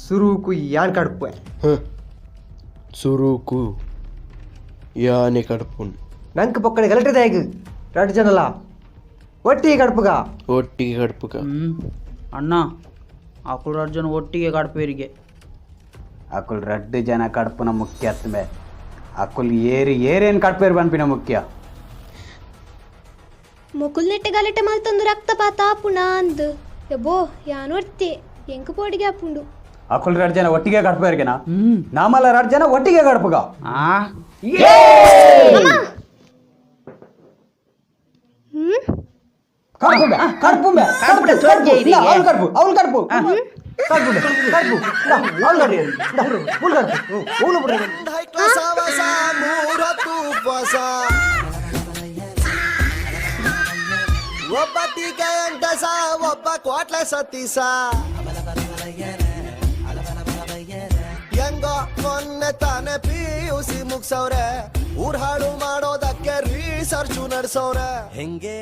ಸುರುಕು ಯಾನ್ ಕಡುಪು ಸುರುಕು ಯಾನೆ ಕಡುಪುಂಡು ನಂಗೆ ಪಕ್ಕಡೆ ಗಲಟದ ಹೇಗೆ 2 ಜನಲ್ಲ ಒಟ್ಟಿಗೆ ಕಡುಪುಗ ಒಟ್ಟಿಗೆ ಕಡುಪುಗ ಅಣ್ಣ ಆಕುಲ್ 2 ಜನ ಒಟ್ಟಿಗೆ ಕಡುಪೇರಿಗೆ ಆಕುಲ್ 2 ಜನ ಕಡುಪುನ ಮುಖ್ಯ ಅತ್ತಮೆ ಆಕುಲ್ ಏರೇನು ಕಡುಪೇರು ಬನ್ಪಿನ ಮುಖ್ಯ ಮೊಕುಲ್ ನೆಟ್ಟೆ ಗಲಟೆ ಮಲ್ತೊಂದು ರಕ್ತಪಾತ ಆಪುಣ ಅಂದು ಯಬ್ಬೋ ಯಾನೊರ್ತಿ ಎಂಕು ಪೋಡಿಗೆ ಆಪುಂಡು ಆಕುಲ್ 2 ಜನ ಒಟ್ಟಿಗೆ ಕಡುಪೇರಿಗೆನಾ ನಾಮಲ್ಲ 2 ಜನ ಒಟ್ಟಿಗೆ ಕಡುಪುಗ ಒಬ್ಬ ಟೀಕೆ ಎಂಟಸ ಒಬ್ಬ ಕ್ವಾಟ್ಲೆ ಸತೀಸ ಹೆಂಗೋ ಮೊನ್ನೆ ತಾನೆ PUC ಮುಗ್ಸವ್ರೆ ಊರ್ ಹಾಡು ಮಾಡೋದಕ್ಕೆ ರಿಸರ್ಚು ನಡ್ಸವ್ರೆ ಹೆಂಗೆ